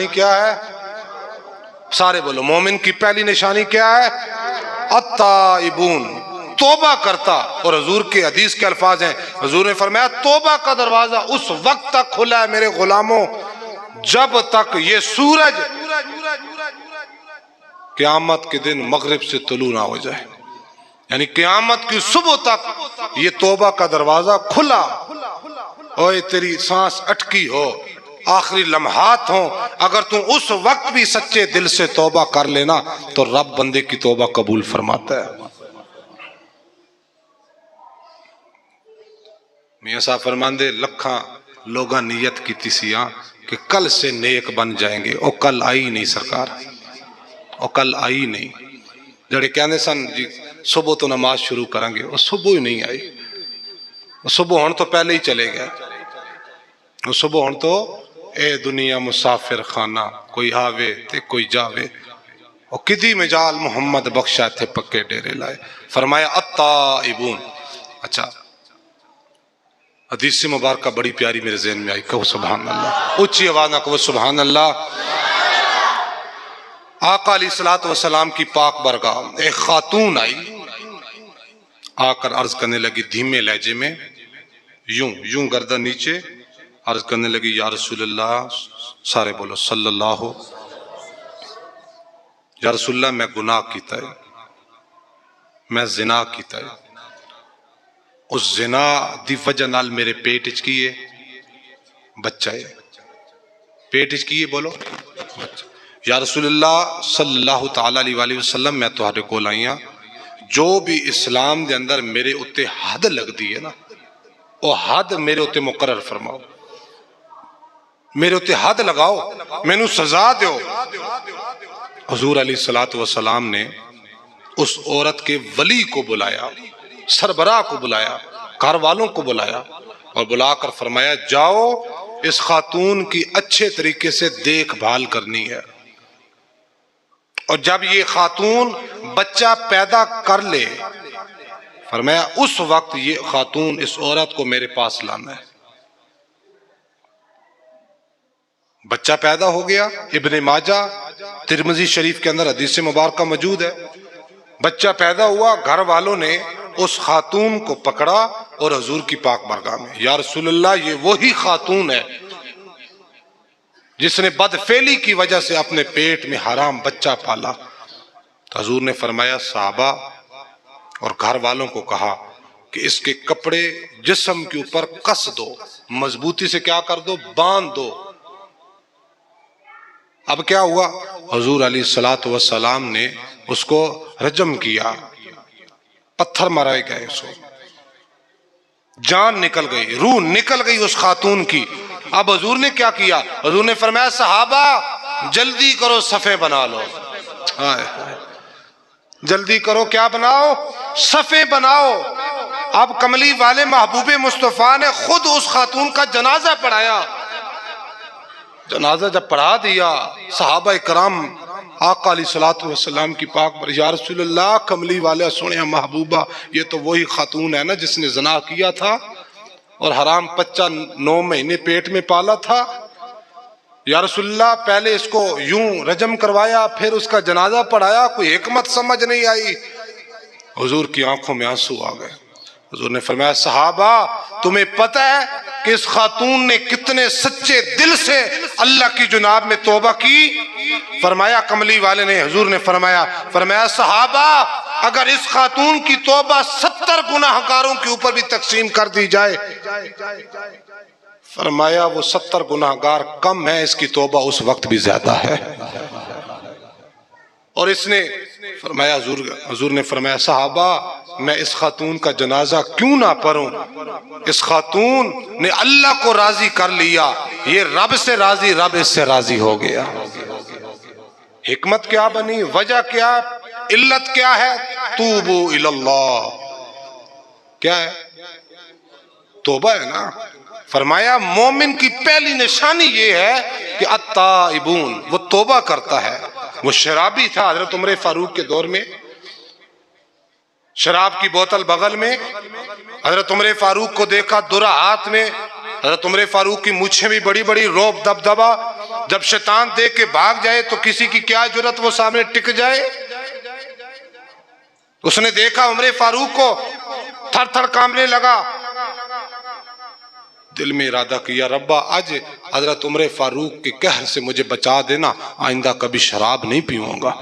क्या है? सारे बोलो, मोमिन की पहली निशानी क्या है? अत्ताइबून, तौबा करता। और हुजूर के हदीस के अल्फाज हैं, हुजूर ने फरमाया तौबा का दरवाजा उस वक्त तक खुला है मेरे गुलामों जब तक ये सूरज क़यामत के दिन मगरिब से तुलू ना हो जाए, यानी क़यामत की सुबह तक ये तौबा का दरवाजा खुला। ओए तेरी सांस अटकी हो, आखिरी लम्हात हो, अगर तू उस वक्त भी सच्चे दिल से तौबा कर लेना तो रब बंदे की तौबा कबूल फरमाता है। मियां साहब फरमांदे लखा लोगा नीयत की तीसियां कि कल से नेक बन जाएंगे, और कल आई नहीं सरकार, और कल आई नहीं। जड़े कहते सन जी सुबह तो नमाज शुरू करेंगे, और सुबह ही नहीं आई। सुबह होने तो पहले ही चले गए, और सुबह होने तो ए दुनिया मुसाफिर खाना, कोई आवे ते कोई जावे, और किदी में जाल मोहम्मद बख्शा थे पक्के डेरे लाए। फरमाया अत्ताइबून। अच्छा, हदीस मुबारक बड़ी प्यारी मेरे ज़हन में आई, कहो सुभान अल्लाह, ऊंची आवाज ना कहो सुभान अल्लाह। आका अलैहिस्सलातु वस्सलाम की पाक बरगाह एक खातून आई, आकर अर्ज करने लगी धीमे लहजे में, यूं यूं गर्दन नीचे, अर्ज करने लगी या रसूलल्लाह, सारे बोलो सल्लल्लाहु, या रसूलल्लाह मैं गुनाह कीता है, मैं जिना कीता है, उस जिना दी वजह नाल मेरे पेट च की है बच्चा है, पेट च की है बोलो बच्चा। या रसूलल्लाह सल्लल्लाहु तआला अलैहि वसल्लम मैं तुहाडे कोल आई हां, जो भी इस्लाम दे अंदर मेरे उत्ते हद लगदी है ना, वो हद मेरे उत्ते मुकर्रर फरमाओ, मेरे उत्ते हद लगाओ, मैनू सजा दो। हुजूर अलैहिस्सलातु वस्सलाम ने उस औरत के वली को बुलाया, सरबराह को बुलाया, घर वालों को बुलाया, और बुलाकर फरमाया जाओ इस खातून की अच्छे तरीके से देखभाल करनी है, और जब ये खातून बच्चा पैदा कर ले, फरमाया उस वक्त ये खातून इस औरत को मेरे पास लाना है। बच्चा पैदा हो गया, इब्ने माजा तिरमिजी शरीफ के अंदर हदीस मुबारक मौजूद है। बच्चा पैदा हुआ, घर वालों ने उस खातून को पकड़ा और हुजूर की पाक बारगाह में, या रसूलल्लाह ये वही खातून है जिसने बदफेली की वजह से अपने पेट में हराम बच्चा पाला। तो हुजूर ने फरमाया साहबा और घर वालों को कहा कि इसके कपड़े जिस्म के ऊपर कस दो, मजबूती से क्या कर दो, बांध दो। अब क्या हुआ, हुजूर अलैहिस्सलातु वस्सलाम ने उसको रजम किया, पत्थर मारे गए, उसको जान निकल गई, रूह निकल गई उस खातून की। अब हुजूर ने क्या किया, हुजूर ने फरमाया सहाबा जल्दी करो सफे बना लो, जल्दी करो क्या बनाओ, सफे बनाओ। अब कमली वाले महबूबे मुस्तफा ने खुद उस खातून का जनाजा पढ़ाया। जनाजा जब पढ़ा दिया, सहाबा इकराम आका अलैहिस्सलातु वस्सलाम की पाक पर, या रसूलल्लाह कमली वाले सुने महबूबा ये तो वही खातून है ना जिसने जना किया था और हराम बच्चा 9 महीने पेट में पाला था। या रसूलल्लाह पहले इसको यूं रजम करवाया, फिर उसका जनाजा पढ़ाया, कोई हिकमत समझ नहीं आई। हुजूर की आंखों में आंसू आ गए। हुजूर ने फरमाया सहाबा तुम्हें पता है कि इस खातून ने कितने सच्चे दिल से अल्लाह की जुनाब में तौबा की? फरमाया कमली वाले ने, हुजूर ने फरमाया सहाबा अगर इस खातून की तौबा 70 गुनाहगारों के ऊपर भी तकसीम कर दी जाए, फरमाया वो 70 गुनाहगार कम है, इसकी तौबा उस वक्त भी ज्यादा है। और इसने फरमाया, हुजूर ने फरमाया सहाबा मैं इस खातून का जनाजा क्यों ना पढ़ूं? इस खातून ने अल्लाह को राजी कर लिया, ये रब से राजी, रब इससे राजी हो गया। हिकमत क्या बनी, वजह क्या, इल्लत क्या है? तूबू इल्लल्लाह, क्या है? तौबा है ना। फरमाया मोमिन की पहली निशानी ये है कि अत्ताइबून, वो तौबा करता है। वो शराबी था हजरत उमर फारूक के दौर में, शराब की बोतल बगल में, हजरत उमर फारूक को देखा, दुरा हाथ में, हज़रत उमर फारूक की मूछें भी बड़ी बड़ी, रौब दबदबा, जब शैतान देख के भाग जाए तो किसी की क्या जुर्रत वो सामने टिक जाए। उसने देखा उमर फारूक को, थर थर कांपने लगा, दिल में इरादा किया रब्बा आज हजरत उमर फारूक के कहर से मुझे बचा देना, आइंदा कभी शराब नहीं पीऊंगा।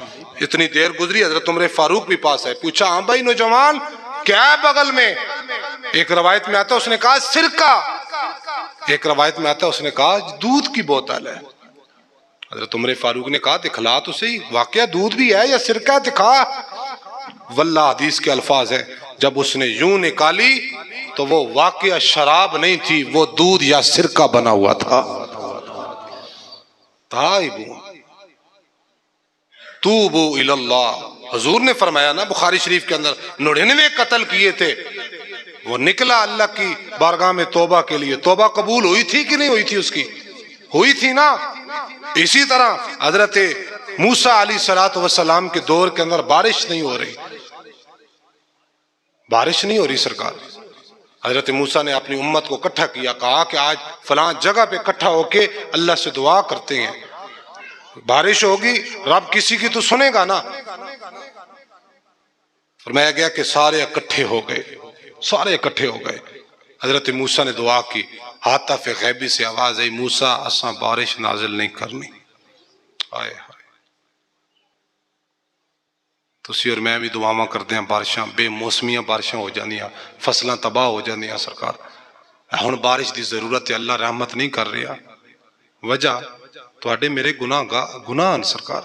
इतनी देर गुजरी, हजरत उमर फारूक भी पास है। पूछा हाँ भाई नौजवान क्या है बगल में? एक रवायत में आता है उसने कहा सिरका, एक रवायत में आता है उसने कहा दूध की बोतल है। हजरत उमर फारूक ने कहा दिखला तो सही, वाकया दूध भी है या सिरका, दिखा। वल्लाह हदीस के अल्फाज है, जब उसने यूं निकाली तो वो वाकया शराब नहीं थी, वो दूध या सिरका बना हुआ था। तूबू इलल्लाह, हुजूर ने फरमाया ना बुखारी शरीफ के अंदर, 99 कत्ल किए थे, वो निकला अल्लाह की बारगाह में तौबा के लिए। तौबा कबूल हुई थी कि नहीं हुई थी? उसकी हुई थी ना। इसी तरह हजरत मूसा अलैहिस्सलातु वस्सलाम के दौर के अंदर बारिश नहीं हो रही, बारिश नहीं हो रही सरकार। हजरत मूसा ने अपनी उम्मत को इकट्ठा किया, कहा कि आज फलां जगह पे इकट्ठा होके अल्लाह से दुआ करते हैं, बारिश होगी, रब किसी की तो सुनेगा ना। फरमाया गया कि सारे इकट्ठे हो गए, सारे इकट्ठे हो गए। हजरत मूसा ने दुआ की, हातफ गैबी से आवाज आई, मूसा असा बारिश नाजिल नहीं करनी। आए तुसी और मैं भी दुआवां करते हैं, बारिशां बेमौसमियां बारिशां हो जांदियां, फसलां तबाह हो जांदियां सरकार। हुण बारिश की जरूरत है, अल्लाह रहमत नहीं कर रहा। वजह तुहाडे मेरे गुनाह सरकार,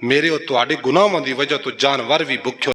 मेरे और तुहाडे गुनाहां दी वजह तो जानवर भी भुखे